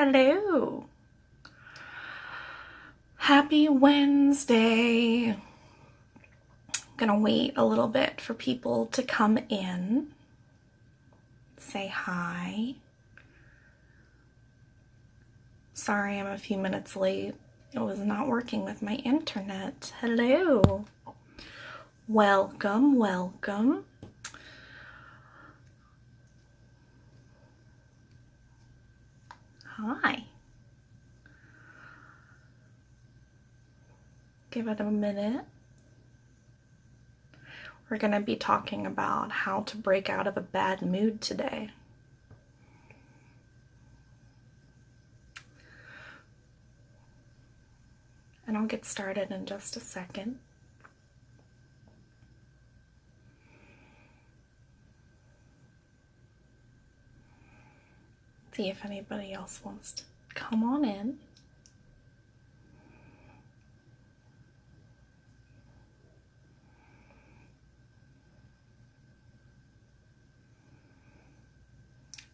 Hello. Happy Wednesday. I'm gonna wait a little bit for people to come in. Say hi. Sorry I'm a few minutes late. It was not working with my internet. Hello. Welcome, welcome. Hi. Give it a minute. We're going to be talking about how to break out of a bad mood today. And I'll get started in just a second. See if anybody else wants to come on in.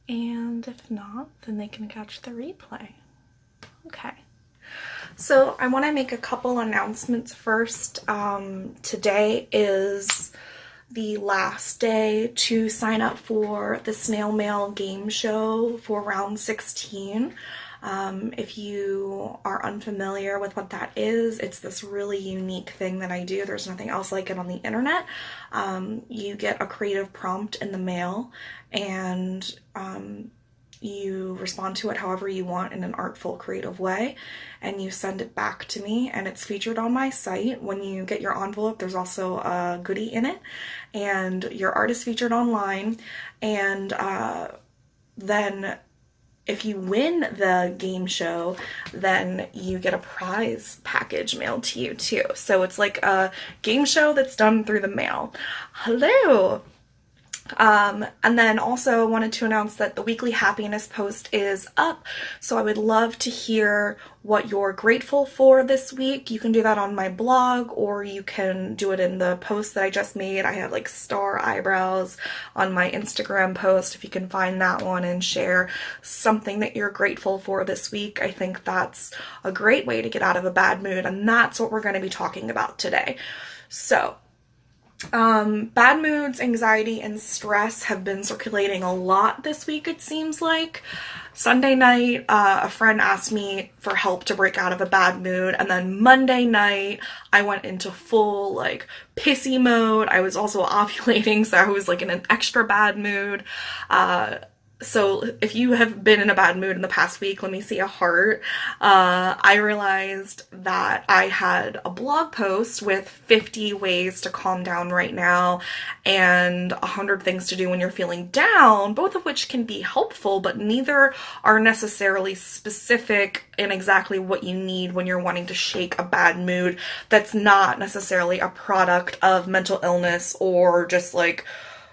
And if not, then they can catch the replay. Okay. So I want to make a couple announcements first. Today is the last day to sign up for the snail mail game show for round 16. If you are unfamiliar with what that is, it's this really unique thing that I do. There's nothing else like it on the internet. You get a creative prompt in the mail, and you respond to it however you want in an artful, creative way, and you send it back to me, and it's featured on my site. When you get your envelope, there's also a goodie in it, and your art is featured online, and then if you win the game show, then you get a prize package mailed to you too. So it's like a game show that's done through the mail. Hello! And then also wanted to announce that the weekly happiness post is up. So I would love to hear what you're grateful for this week. You can do that on my blog, or you can do it in the post that I just made. I have like star eyebrows on my Instagram post. If you can find that one and share something that you're grateful for this week, I think that's a great way to get out of a bad mood. And that's what we're going to be talking about today. So bad moods, anxiety, and stress have been circulating a lot this week, it seems like. Sunday night, a friend asked me for help to break out of a bad mood, and then Monday night, I went into full, like, pissy mode. I was also ovulating, so I was, like, in an extra bad mood. So if you have been in a bad mood in the past week, let me see a heart. I realized that I had a blog post with 50 ways to calm down right now and 100 things to do when you're feeling down, both of which can be helpful, but neither are necessarily specific in exactly what you need when you're wanting to shake a bad mood that's not necessarily a product of mental illness or just like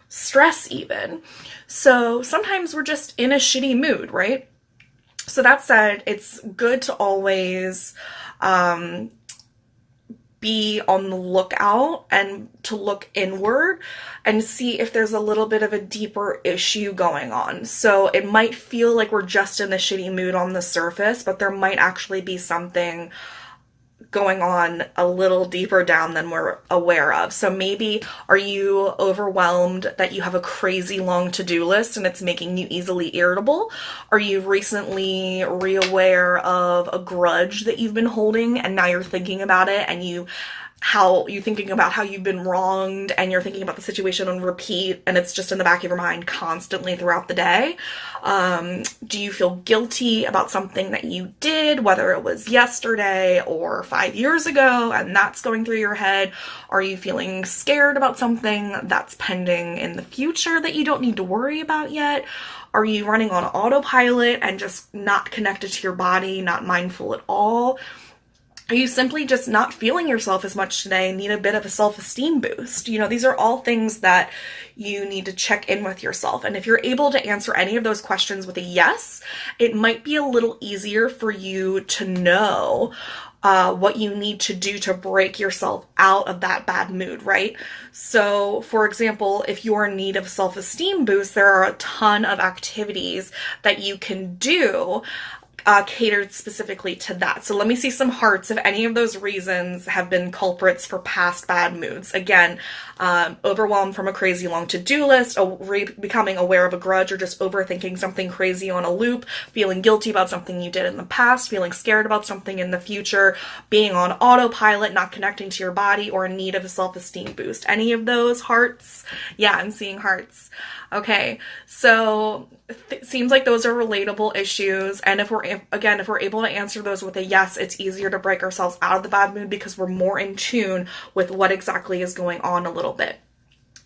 stress even. So sometimes we're just in a shitty mood, right? So that said, it's good to always be on the lookout and to look inward and see if there's a little bit of a deeper issue going on. So it might feel like we're just in a shitty mood on the surface, but there might actually be something going on a little deeper down than we're aware of. So maybe are you overwhelmed that you have a crazy long to-do list and it's making you easily irritable? Are you recently reaware of a grudge that you've been holding and now you're thinking about it and you're thinking about how you've been wronged and you're thinking about the situation on repeat and it's just in the back of your mind constantly throughout the day? Do you feel guilty about something that you did, whether it was yesterday or 5 years ago, and that's going through your head? Are you feeling scared about something that's pending in the future that you don't need to worry about yet? Are you running on autopilot and just not connected to your body, not mindful at all? Are you simply just not feeling yourself as much today and need a bit of a self-esteem boost? You know, these are all things that you need to check in with yourself. And if you're able to answer any of those questions with a yes, it might be a little easier for you to know what you need to do to break yourself out of that bad mood, right? So, for example, if you're in need of self-esteem boost, there are a ton of activities that you can do catered specifically to that. So let me see some hearts if any of those reasons have been culprits for past bad moods. Again, overwhelmed from a crazy long to-do list, becoming aware of a grudge, or just overthinking something crazy on a loop, feeling guilty about something you did in the past, feeling scared about something in the future, being on autopilot, not connecting to your body, or in need of a self-esteem boost. Any of those hearts? Yeah, I'm seeing hearts. Okay, so it seems like those are relatable issues, and if we're able to answer those with a yes, it's easier to break ourselves out of the bad mood because we're more in tune with what exactly is going on a little bit.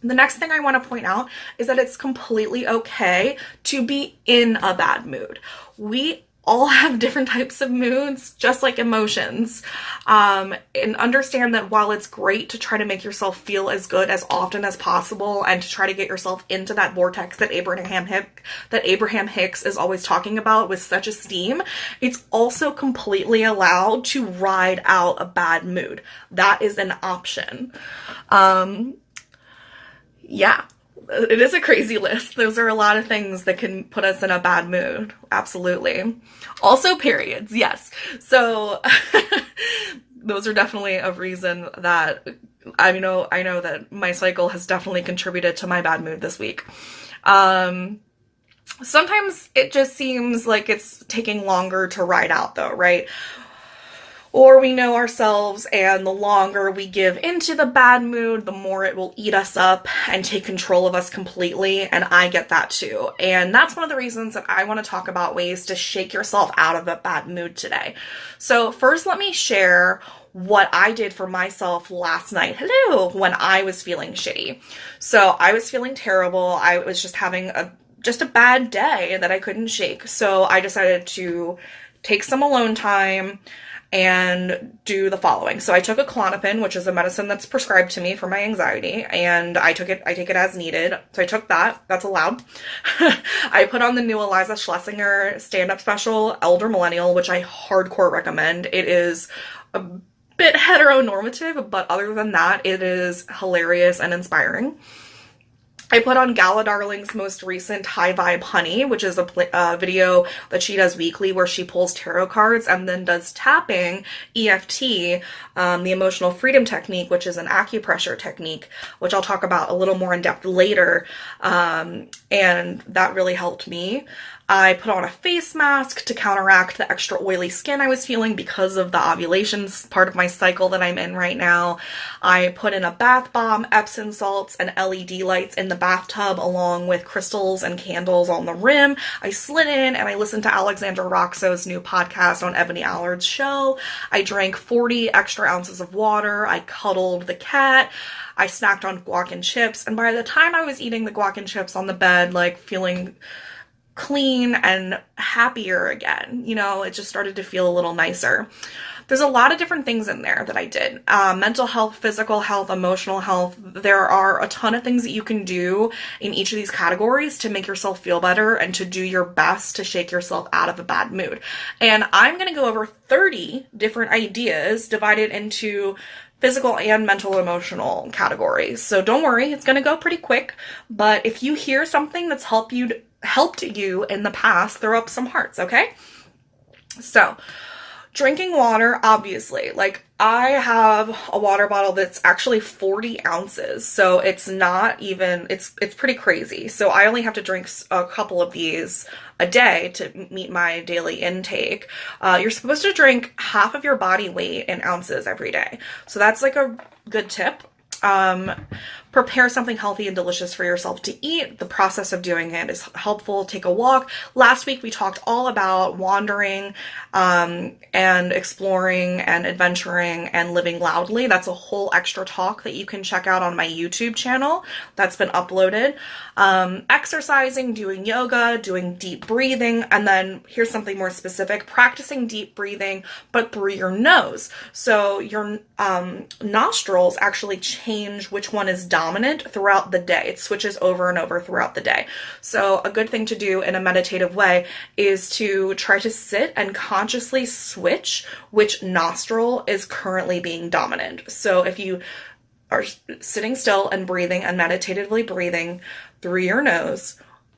The next thing I want to point out is that it's completely okay to be in a bad mood. We all have different types of moods, just like emotions. And understand that while it's great to try to make yourself feel as good as often as possible and to try to get yourself into that vortex that Abraham Hicks is always talking about with such esteem, it's also completely allowed to ride out a bad mood. That is an option. Yeah. It is a crazy list. Those are a lot of things that can put us in a bad mood. Absolutely. Also periods, yes. So those are definitely a reason that I know that my cycle has definitely contributed to my bad mood this week. Sometimes it just seems like it's taking longer to ride out though, right? Or we know ourselves, and the longer we give into the bad mood, the more it will eat us up and take control of us completely, and I get that too. And that's one of the reasons that I want to talk about ways to shake yourself out of a bad mood today. So first, let me share what I did for myself last night. Hello, when I was feeling shitty. So I was feeling terrible. I was just having a bad day that I couldn't shake. So I decided to take some alone time and do the following. So I took a Klonopin, which is a medicine that's prescribed to me for my anxiety, and I take it as needed. So I took that. That's allowed. I put on the new Iliza Shlesinger stand-up special, Elder Millennial, which I hardcore recommend. It is a bit heteronormative, but other than that, it is hilarious and inspiring. I put on Gala Darling's most recent High Vibe Honey, which is a video that she does weekly where she pulls tarot cards and then does tapping, EFT, the emotional freedom technique, which is an acupressure technique, which I'll talk about a little more in depth later. And that really helped me. I put on a face mask to counteract the extra oily skin I was feeling because of the ovulation part of my cycle that I'm in right now. I put in a bath bomb, Epsom salts, and LED lights in the bathtub along with crystals and candles on the rim. I slid in and I listened to Alexandra Roxo's new podcast on Ebony Allard's show. I drank 40 extra ounces of water. I cuddled the cat. I snacked on guac and chips. And by the time I was eating the guac and chips on the bed, like feeling clean and happier again, it just started to feel a little nicer. There's a lot of different things in there that I did. Mental health, physical health, emotional health. There are a ton of things that you can do in each of these categories to make yourself feel better and to do your best to shake yourself out of a bad mood. And I'm going to go over 30 different ideas divided into physical and mental emotional categories. So don't worry, it's going to go pretty quick. But if you hear something that's helped you in the past, throw up some hearts, okay? So, drinking water, obviously. Like, I have a water bottle that's actually 40 ounces, so it's not even, it's pretty crazy. So I only have to drink a couple of these a day to meet my daily intake. You're supposed to drink half of your body weight in ounces every day. So that's like a good tip. Prepare something healthy and delicious for yourself to eat. The process of doing it is helpful. Take a walk. Last week we talked all about wandering and exploring and adventuring and living loudly. That's a whole extra talk that you can check out on my YouTube channel that's been uploaded. Exercising, doing yoga, doing deep breathing, and then here's something more specific, practicing deep breathing but through your nose. So your nostrils actually change which one is dominant throughout the day. It switches over and over throughout the day. So a good thing to do in a meditative way is to try to sit and consciously switch which nostril is currently being dominant. So if you are sitting still and breathing and meditatively breathing through your nose,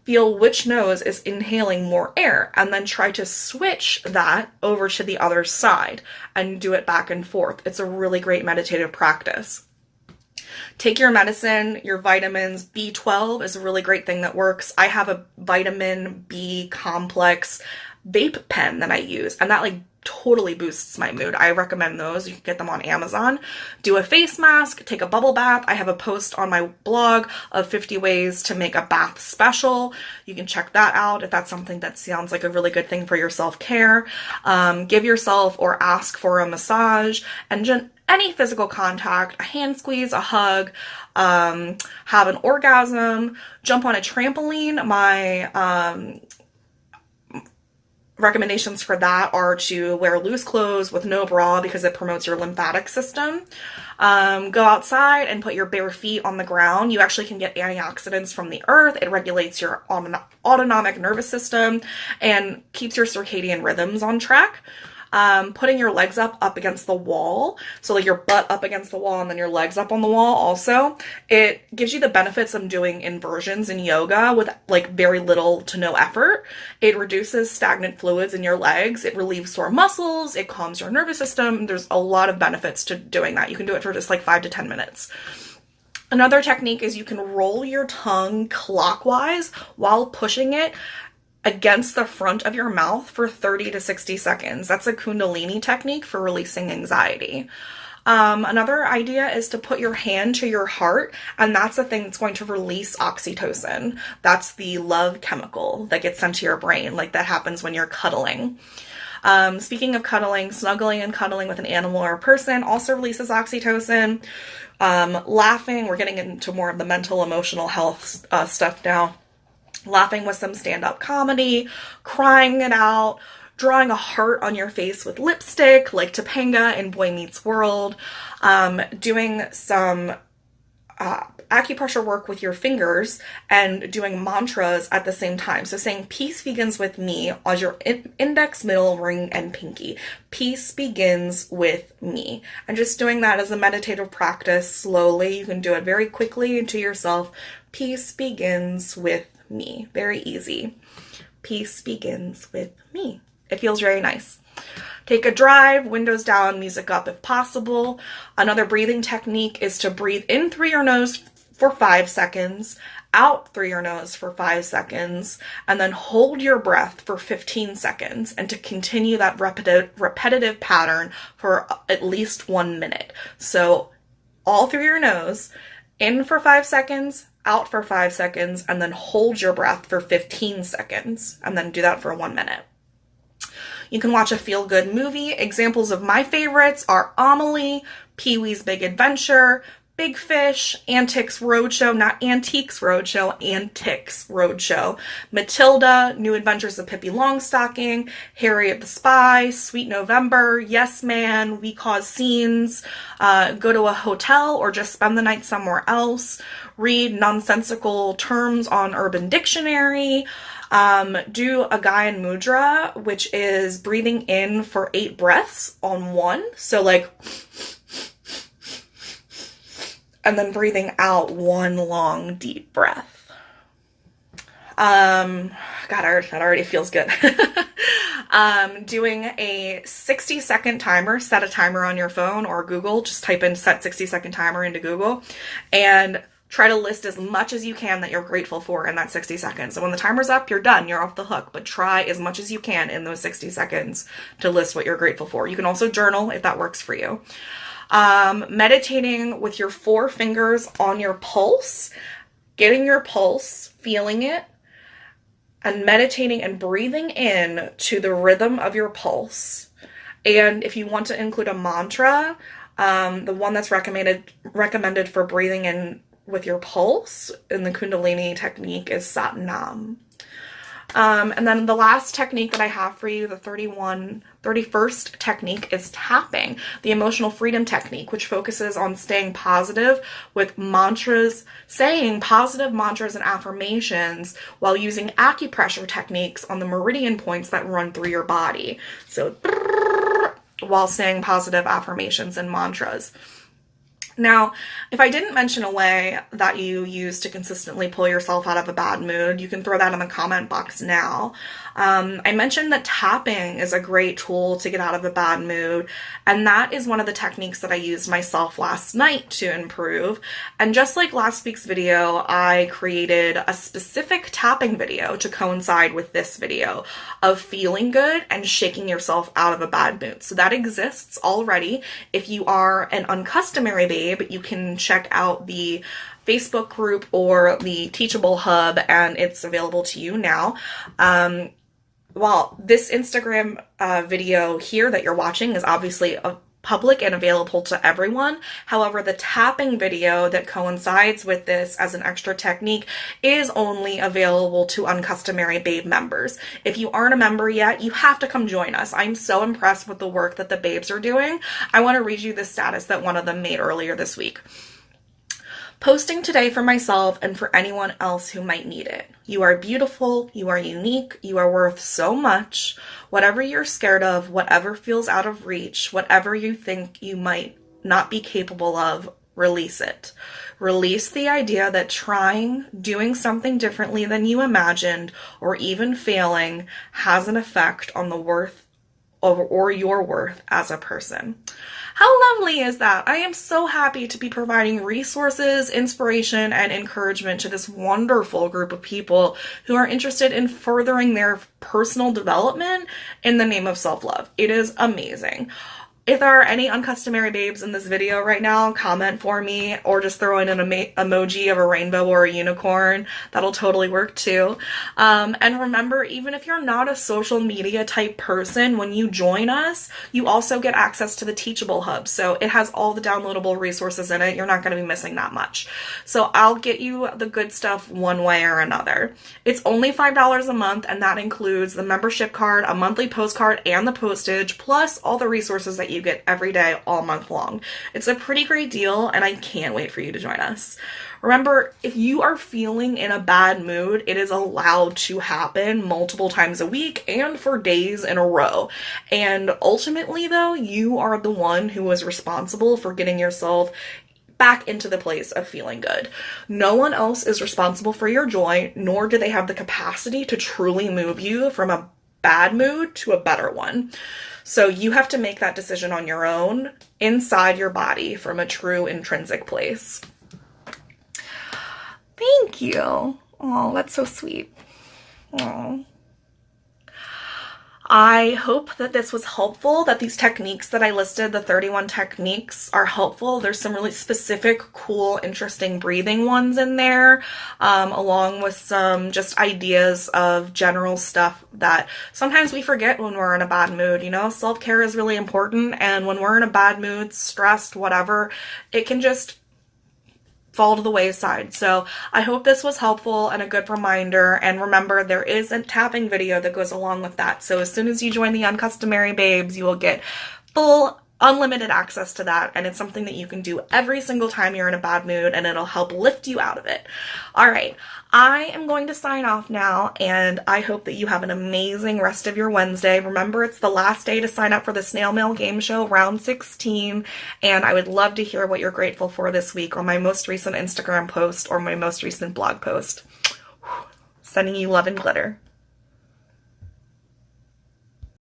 feel which nose is inhaling more air, and then try to switch that over to the other side and do it back and forth. It's a really great meditative practice. Take your medicine, your vitamins. B12 is a really great thing that works. I have a vitamin B complex vape pen that I use, and that like totally boosts my mood. I recommend those. You can get them on Amazon. Do a face mask, take a bubble bath. I have a post on my blog of 50 ways to make a bath special. You can check that out if that's something that sounds like a really good thing for your self-care. Give yourself or ask for a massage, and any physical contact, a hand squeeze, a hug, have an orgasm, jump on a trampoline. My recommendations for that are to wear loose clothes with no bra because it promotes your lymphatic system. Go outside and put your bare feet on the ground. You actually can get antioxidants from the earth. It regulates your autonomic nervous system and keeps your circadian rhythms on track. Putting your legs up against the wall, so like your butt up against the wall and then your legs up on the wall also, it gives you the benefits of doing inversions in yoga with like very little to no effort. It reduces stagnant fluids in your legs, it relieves sore muscles, it calms your nervous system. There's a lot of benefits to doing that. You can do it for just like 5 to 10 minutes. Another technique is you can roll your tongue clockwise while pushing it against the front of your mouth for 30 to 60 seconds. That's a Kundalini technique for releasing anxiety. Another idea is to put your hand to your heart, and that's the thing that's going to release oxytocin. That's the love chemical that gets sent to your brain, like that happens when you're cuddling. Speaking of cuddling, snuggling and cuddling with an animal or a person also releases oxytocin. Laughing, we're getting into more of the mental, emotional health stuff now. Laughing with some stand-up comedy, crying it out, drawing a heart on your face with lipstick, like Topanga in Boy Meets World, doing some acupressure work with your fingers, and doing mantras at the same time. So saying peace begins with me as your index, middle, ring, and pinky. Peace begins with me. And just doing that as a meditative practice slowly. You can do it very quickly to yourself. Peace begins with me. Very easy. Peace begins with me. It feels very nice. Take a drive, windows down, music up if possible. Another breathing technique is to breathe in through your nose for 5 seconds, out through your nose for 5 seconds, and then hold your breath for 15 seconds, and to continue that repetitive pattern for at least 1 minute. So all through your nose, in for 5 seconds, out for 5 seconds, and then hold your breath for 15 seconds, and then do that for 1 minute. You can watch a feel-good movie. Examples of my favorites are Amelie, Pee-wee's Big Adventure, Big Fish, Antiques Roadshow, not Antiques Roadshow, Antiques Roadshow, Matilda, New Adventures of Pippi Longstocking, Harriet the Spy, Sweet November, Yes Man, We Cause Scenes, go to a hotel or just spend the night somewhere else, read nonsensical terms on Urban Dictionary, do a Gyan Mudra, which is breathing in for 8 breaths on one. So like, and then breathing out 1 long, deep breath. God, that already feels good. Doing a 60-second timer, set a timer on your phone or Google, just type in set 60-second timer into Google, and try to list as much as you can that you're grateful for in that 60 seconds. So when the timer's up, you're done, you're off the hook, but try as much as you can in those 60 seconds to list what you're grateful for. You can also journal if that works for you. Meditating with your 4 fingers on your pulse, getting your pulse, feeling it, and meditating and breathing in to the rhythm of your pulse. And if you want to include a mantra, the one that's recommended for breathing in with your pulse in the Kundalini technique is Sat Nam. And then the last technique that I have for you, the 31st technique, is tapping, the emotional freedom technique, which focuses on staying positive with mantras, saying positive mantras and affirmations while using acupressure techniques on the meridian points that run through your body. So while saying positive affirmations and mantras. Now, if I didn't mention a way that you use to consistently pull yourself out of a bad mood, you can throw that in the comment box now. I mentioned that tapping is a great tool to get out of a bad mood, and that is one of the techniques that I used myself last night to improve. And just like last week's video, I created a specific tapping video to coincide with this video of feeling good and shaking yourself out of a bad mood. So that exists already. If you are an uncustomary babe, you can check out the Facebook group or the Teachable Hub, and it's available to you now. While this Instagram video here that you're watching is obviously public and available to everyone, however, the tapping video that coincides with this as an extra technique is only available to uncustomary babe members. If you aren't a member yet, you have to come join us. I'm so impressed with the work that the babes are doing. I want to read you the status that one of them made earlier this week. Posting today for myself and for anyone else who might need it. You are beautiful, you are unique, you are worth so much. Whatever you're scared of, whatever feels out of reach, whatever you think you might not be capable of, release it. Release the idea that trying, doing something differently than you imagined, or even failing has an effect on the worth or your worth as a person. How lovely is that? I am so happy to be providing resources, inspiration, and encouragement to this wonderful group of people who are interested in furthering their personal development in the name of self-love. It is amazing. If there are any uncustomary babes in this video right now, comment for me or just throw in an emoji of a rainbow or a unicorn. That'll totally work too. And remember, even if you're not a social media type person, when you join us, you also get access to the Teachable Hub. So it has all the downloadable resources in it. You're not going to be missing that much. So I'll get you the good stuff one way or another. It's only $5 a month, and that includes the membership card, a monthly postcard, and the postage, plus all the resources that you get every day all month long. It's a pretty great deal, and I can't wait for you to join us. Remember, if you are feeling in a bad mood, it is allowed to happen multiple times a week and for days in a row. And ultimately, though, you are the one who is responsible for getting yourself back into the place of feeling good. No one else is responsible for your joy, nor do they have the capacity to truly move you from a bad mood to a better one. So you have to make that decision on your own, inside your body, from a true intrinsic place. Thank you. Oh, that's so sweet. Oh. I hope that this was helpful, that these techniques that I listed, the 31 techniques, are helpful. There's some really specific, cool, interesting breathing ones in there, along with some just ideas of general stuff that sometimes we forget when we're in a bad mood. You know, self-care is really important, and when we're in a bad mood, stressed, whatever, it can just fall to the wayside. So I hope this was helpful and a good reminder. And remember, there is a tapping video that goes along with that. So as soon as you join the Uncustomary Babes, you will get full unlimited access to that, and it's something that you can do every single time you're in a bad mood, and it'll help lift you out of it. All right, I am going to sign off now, and I hope that you have an amazing rest of your Wednesday. Remember, it's the last day to sign up for the Snail Mail Game Show Round 16, and I would love to hear what you're grateful for this week on my most recent Instagram post or my most recent blog post. Sending you love and glitter.